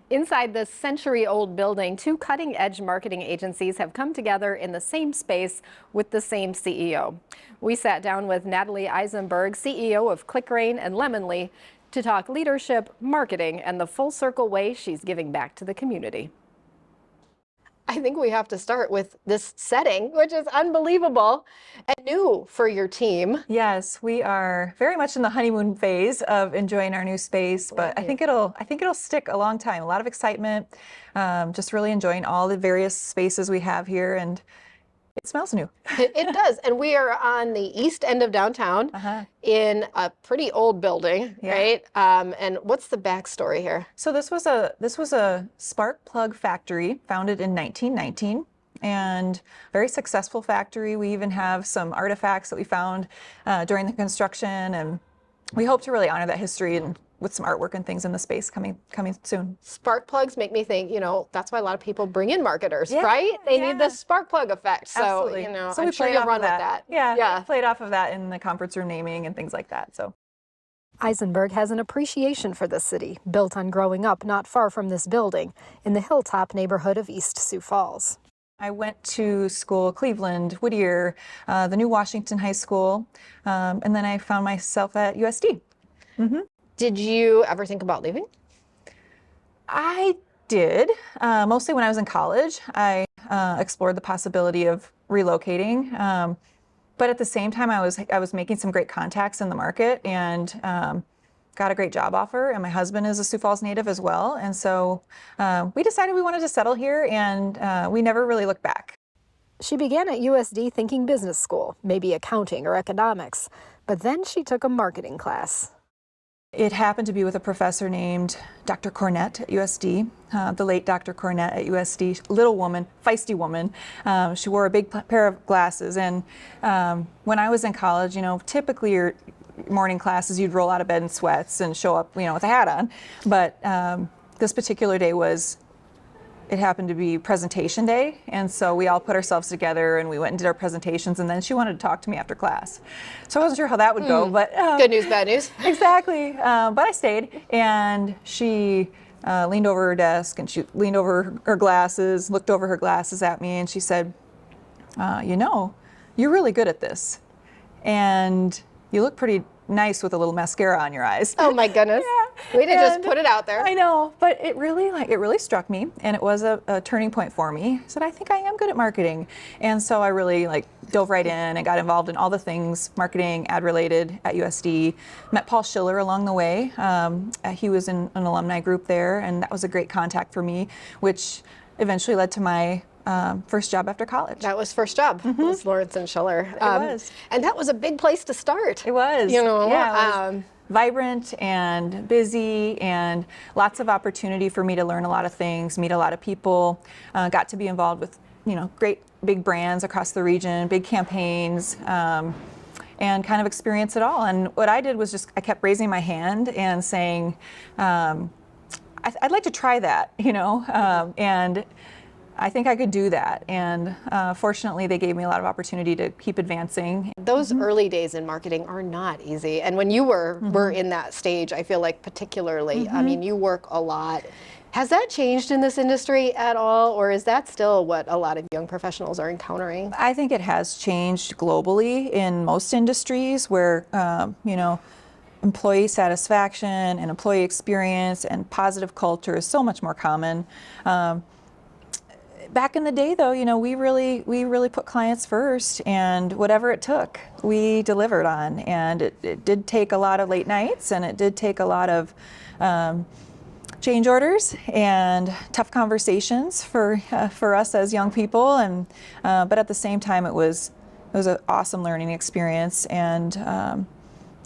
Inside this century-old building, two cutting-edge marketing agencies have come together in the same space with the same CEO. We sat down with Natalie Eisenberg, CEO of ClickRain and Lemonly, to talk leadership, marketing, and the full-circle way she's giving back to the community. I think we have to start with this setting, which is unbelievable and new for your team. Yes, we are very much in the honeymoon phase of enjoying our new space, but I think it'll stick a long time. A lot of excitement, just really enjoying all the various spaces we have here, and it smells new. It does, and we are on the east end of downtown in a pretty old building, right? And what's the backstory here? So this was a spark plug factory founded in 1919. And very successful factory. We even have some artifacts that we found during the construction, and we hope to really honor that history and with some artwork and things in the space coming soon. Spark plugs make me think, that's why a lot of people bring in marketers, right? They need the spark plug effect. So, absolutely. So I'm sure you'll run with that. Yeah, played off of that in the conference room naming and things like that. So. Eisenberg has an appreciation for the city, built on growing up not far from this building in the Hilltop neighborhood of East Sioux Falls. I went to school, Cleveland, Whittier, the new Washington High School, and then I found myself at USD. Did you ever think about leaving? I did, mostly when I was in college. I explored the possibility of relocating, but at the same time I was making some great contacts in the market and got a great job offer, and my husband is a Sioux Falls native as well, and so we decided we wanted to settle here, and we never really looked back. She began at USD thinking business school, maybe accounting or economics, but then she took a marketing class. It happened to be with a professor named Dr. Cornett at USD, the late Dr. Cornett at USD, little woman, feisty woman. She wore a big pair of glasses, and when I was in college, typically your morning classes, you'd roll out of bed in sweats and show up, with a hat on. But this particular day it happened to be presentation day, and so we all put ourselves together and we went and did our presentations, and then she wanted to talk to me after class. So I wasn't sure how that would go, but good news, bad news. Exactly, but I stayed, and she leaned over her desk and she leaned over her glasses, looked over her glasses at me, and she said, you're really good at this, and you look pretty nice with a little mascara on your eyes. Oh my goodness. We did just put it out there. I know, but it really struck me, and it was a turning point for me. I said, I think I am good at marketing. And so I really dove right in and got involved in all the things marketing, ad related at USD. Met Paul Schiller along the way. He was in an alumni group there, and that was a great contact for me, which eventually led to my first job after college. That was first job, was Lawrence and Schiller. It was. And that was a big place to start. It was. Yeah, it was vibrant and busy, and lots of opportunity for me to learn a lot of things, meet a lot of people, got to be involved with, great big brands across the region, big campaigns, and kind of experience it all. And what I did was I kept raising my hand and saying, I'd like to try that, and I think I could do that, and fortunately they gave me a lot of opportunity to keep advancing. Those early days in marketing are not easy, and when you were in that stage, I feel like particularly, I mean, you work a lot. Has that changed in this industry at all, or is that still what a lot of young professionals are encountering? I think it has changed globally in most industries where, employee satisfaction and employee experience and positive culture is so much more common. Back in the day, though, we really put clients first, and whatever it took, we delivered on. And it did take a lot of late nights, and it did take a lot of change orders and tough conversations for us as young people. And but at the same time, it was an awesome learning experience, and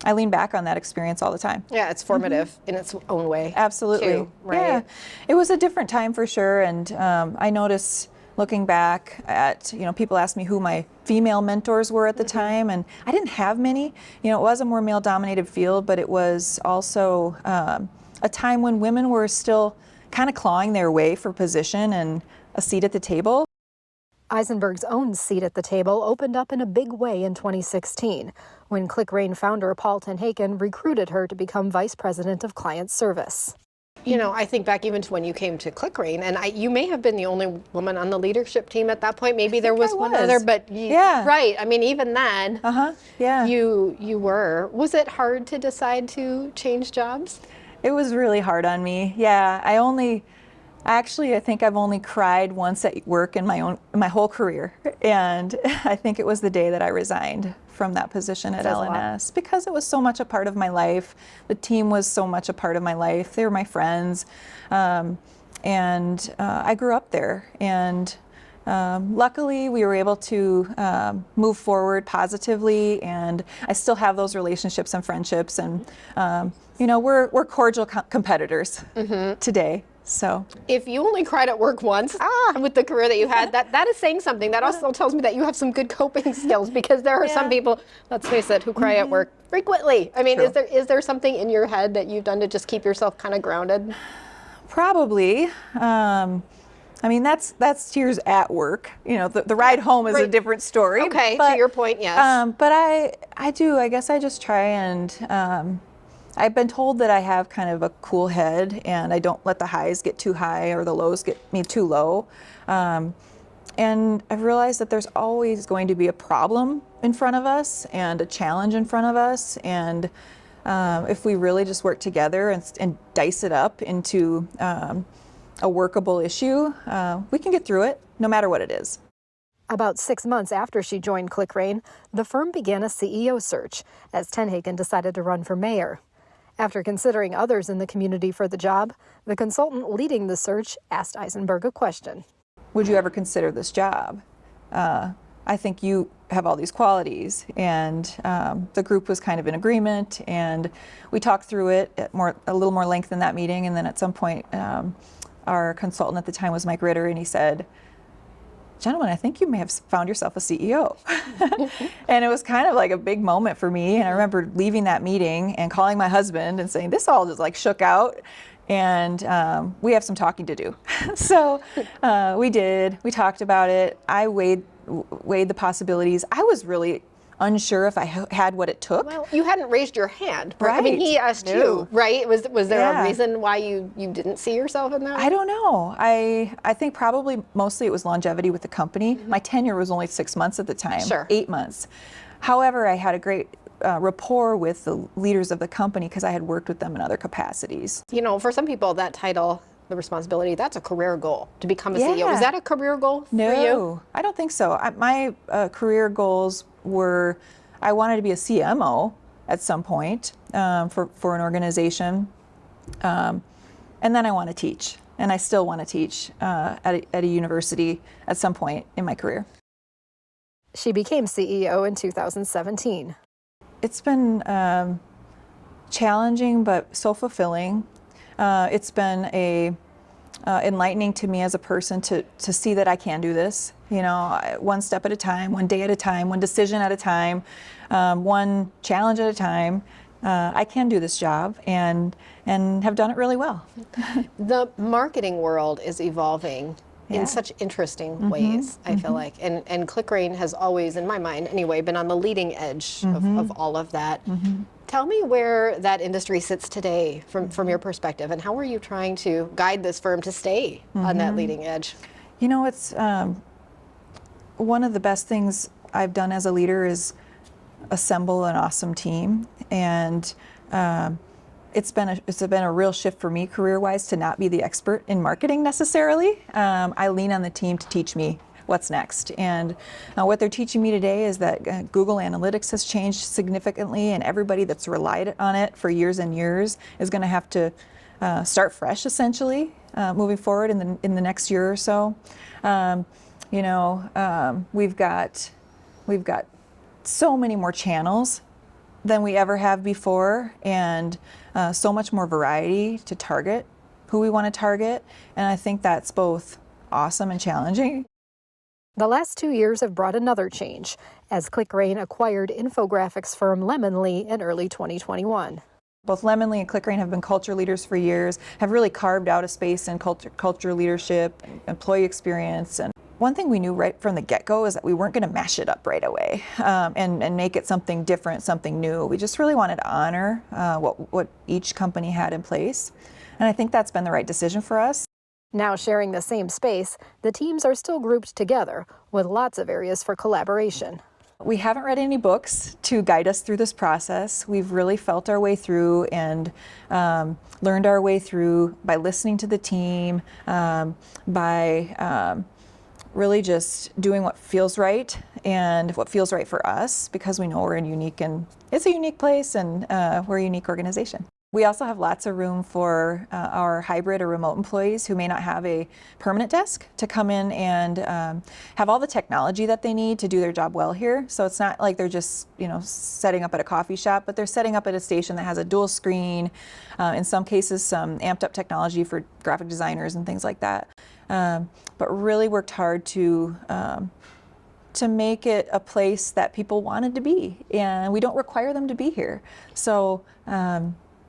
I lean back on that experience all the time. Yeah, it's formative in its own way. Absolutely. Too, right? Yeah. It was a different time for sure, and I notice looking back at, people ask me who my female mentors were at the time, and I didn't have many. It was a more male-dominated field, but it was also a time when women were still kind of clawing their way for position and a seat at the table. Eisenberg's own seat at the table opened up in a big way in 2016 when ClickRain founder Paul Tenhaken recruited her to become Vice President of Client Service. you know, I think back even to when you came to ClickRain, and you may have been the only woman on the leadership team at that point. Maybe there was one other, but right. I mean, even then, you were. Was it hard to decide to change jobs? It was really hard on me. Yeah, I think I've only cried once at work in my whole career, and I think it was the day that I resigned from that position at LNS, because it was so much a part of my life. The team was so much a part of my life. They were my friends, and I grew up there. And luckily, we were able to move forward positively, and I still have those relationships and friendships. And you know, we're cordial competitors today. So if you only cried at work once with the career that you had, that is saying something. That also tells me that you have some good coping skills, because there are some people, let's face it, who cry at work frequently. I mean, is there something in your head that you've done to just keep yourself kind of grounded? Probably. I mean, that's tears at work. You know, the ride home is a different story. Okay, to your point, yes. But I guess I just try and I've been told that I have kind of a cool head, and I don't let the highs get too high or the lows get me too low. And I've realized that there's always going to be a problem in front of us and a challenge in front of us. And if we really just work together and dice it up into a workable issue, we can get through it no matter what it is. About 6 months after she joined ClickRain, the firm began a CEO search as Tenhagen decided to run for mayor. After considering others in the community for the job, the consultant leading the search asked Eisenberg a question. Would you ever consider this job? I think you have all these qualities. And the group was kind of in agreement, and we talked through it at a little more length in that meeting. And then at some point, our consultant at the time was Mike Ritter, and he said, "Gentlemen, I think you may have found yourself a CEO." And it was kind of like a big moment for me. And I remember leaving that meeting and calling my husband and saying, this all just like shook out, and we have some talking to do. So we did. We talked about it. I weighed the possibilities. I was really unsure if I had what it took. Well, you hadn't raised your hand, right? Right. I mean, he asked you, right? Was there Yeah. a reason why you didn't see yourself in that? I don't know. I think probably mostly it was longevity with the company. My tenure was only 6 months at the time, 8 months. However, I had a great rapport with the leaders of the company because I had worked with them in other capacities. You know, for some people, that title, the responsibility, that's a career goal, to become a CEO. Is that a career goal for you? No, I don't think so. My career goals were, I wanted to be a CMO at some point for an organization, and then I want to teach, and I still want to teach at a university at some point in my career. She became CEO in 2017. It's been challenging but so fulfilling. It's been enlightening to me as a person to see that I can do this. You know, one step at a time, one day at a time, one decision at a time, one challenge at a time. I can do this job and have done it really well. The marketing world is evolving in such interesting ways, I feel like. And ClickRain has always, in my mind anyway, been on the leading edge of all of that. Tell me where that industry sits today from your perspective, and how are you trying to guide this firm to stay on that leading edge? You know, it's one of the best things I've done as a leader is assemble an awesome team, and it's been a real shift for me career-wise to not be the expert in marketing necessarily. I lean on the team to teach me what's next. And what they're teaching me today is that Google Analytics has changed significantly, and everybody that's relied on it for years and years is going to have to start fresh, essentially, moving forward in the next year or so. We've got so many more channels than we ever have before, and so much more variety to target who we want to target. And I think that's both awesome and challenging. The last 2 years have brought another change as ClickRain acquired infographics firm Lemonly in early 2021. Both Lemonly and ClickRain have been culture leaders for years, have really carved out a space in culture leadership, employee experience. And one thing we knew right from the get-go is that we weren't going to mash it up right away and make it something different, something new. We just really wanted to honor what each company had in place. And I think that's been the right decision for us. Now sharing the same space, the teams are still grouped together with lots of areas for collaboration. We haven't read any books to guide us through this process. We've really felt our way through and learned our way through by listening to the team, by really just doing what feels right and what feels right for us, because we know we're in unique, and it's a unique place, and we're a unique organization. We also have lots of room for our hybrid or remote employees who may not have a permanent desk to come in and have all the technology that they need to do their job well here. So it's not like they're just, setting up at a coffee shop, but they're setting up at a station that has a dual screen, in some cases some amped up technology for graphic designers and things like that. But really worked hard to make it a place that people wanted to be, and we don't require them to be here. So.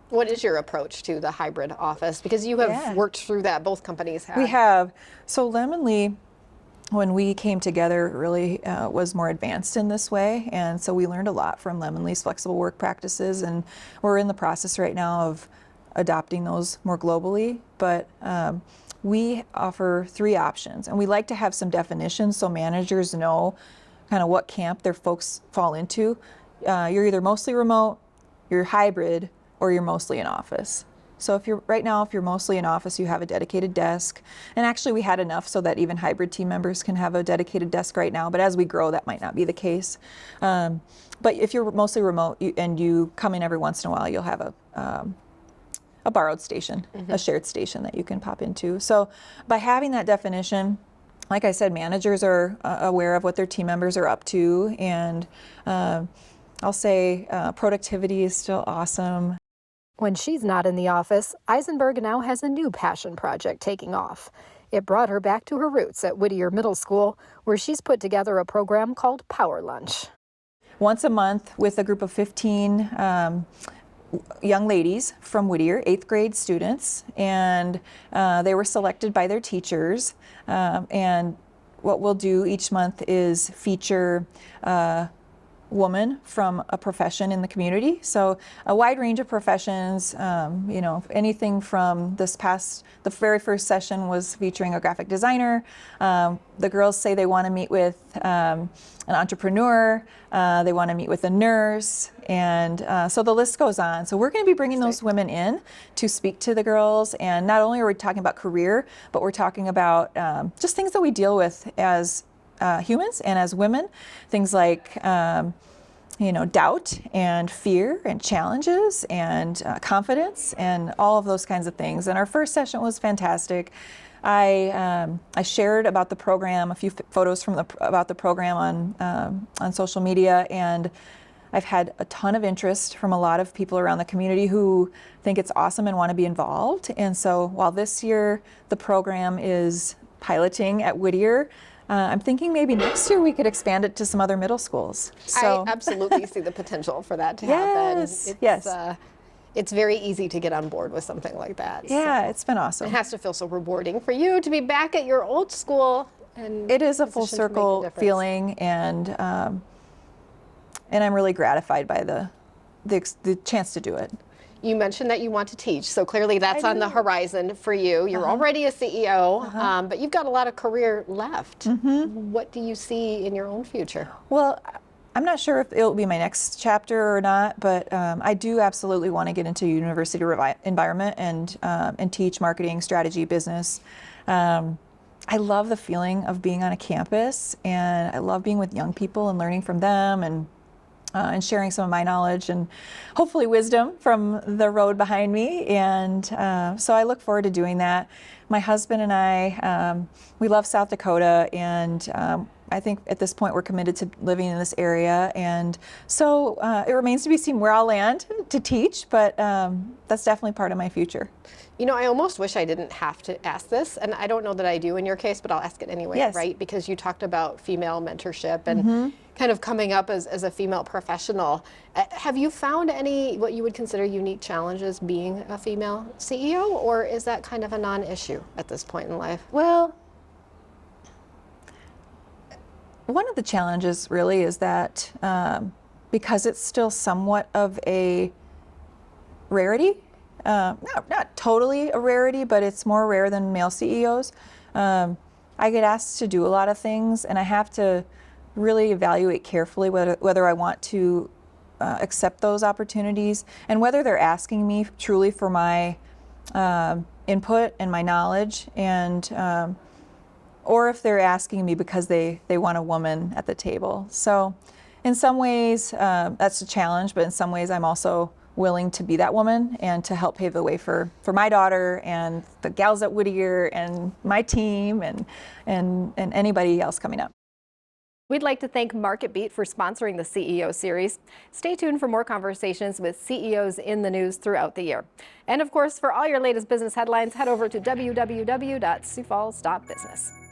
What is your approach to the hybrid office? Because you have worked through that, both companies have. We have. So Lemonly, when we came together, really was more advanced in this way, and so we learned a lot from Lemonly's flexible work practices, and we're in the process right now of adopting those more globally. But we offer 3 options, and we like to have some definitions so managers know kind of what camp their folks fall into. You're either mostly remote, you're hybrid, or you're mostly in office. So if you're mostly in office, you have a dedicated desk. And actually we had enough so that even hybrid team members can have a dedicated desk right now, but as we grow, that might not be the case. But if you're mostly remote and you come in every once in a while, you'll have a borrowed station, a shared station that you can pop into. So by having that definition, like I said, managers are aware of what their team members are up to, and I'll say productivity is still awesome. When she's not in the office, Eisenberg now has a new passion project taking off. It brought her back to her roots at Whittier Middle School, where she's put together a program called Power Lunch. Once a month with a group of 15 young ladies from Whittier, 8th grade students, and they were selected by their teachers. And what we'll do each month is feature woman from a profession in the community. So a wide range of professions, anything from the very first session was featuring a graphic designer. The girls say they want to meet with an entrepreneur, they want to meet with a nurse, and so the list goes on. So we're going to be bringing those women in to speak to the girls, and not only are we talking about career, but we're talking about just things that we deal with as humans and as women, things like doubt and fear and challenges and confidence and all of those kinds of things. And our first session was fantastic. I shared about the program, a few photos about the program on social media, and I've had a ton of interest from a lot of people around the community who think it's awesome and want to be involved. And so while this year the program is piloting at Whittier, I'm thinking maybe next year we could expand it to some other middle schools. So. I absolutely see the potential for that to happen. Yes. It's very easy to get on board with something like that. Yeah, so it's been awesome. It has to feel so rewarding for you to be back at your old school. And it is a full circle feeling, and I'm really gratified by the chance to do it. You mentioned that you want to teach, so clearly that's on the horizon for you. You're already a CEO, but you've got a lot of career left. What do you see in your own future? Well, I'm not sure if it'll be my next chapter or not, but I do absolutely want to get into a university environment and teach marketing, strategy, business. I love the feeling of being on a campus, and I love being with young people and learning from them, and sharing some of my knowledge and hopefully wisdom from the road behind me. And so I look forward to doing that. My husband and I, we love South Dakota, and I think at this point we're committed to living in this area. And so it remains to be seen where I'll land to teach, but that's definitely part of my future. I almost wish I didn't have to ask this, and I don't know that I do in your case, but I'll ask it anyway, yes. Right? Because you talked about female mentorship and kind of coming up as a female professional. Have you found any what you would consider unique challenges being a female CEO, or is that kind of a non-issue at this point in life? Well, one of the challenges really is that because it's still somewhat of a rarity, not totally a rarity, but it's more rare than male CEOs. I get asked to do a lot of things, and I have to really evaluate carefully whether I want to accept those opportunities and whether they're asking me truly for my input and my knowledge, and or if they're asking me because they want a woman at the table. So in some ways that's a challenge, but in some ways I'm also willing to be that woman and to help pave the way for my daughter and the gals at Whittier and my team and anybody else coming up. We'd like to thank MarketBeat for sponsoring the CEO series. Stay tuned for more conversations with CEOs in the news throughout the year. And of course, for all your latest business headlines, head over to www.SiouxFalls.Business.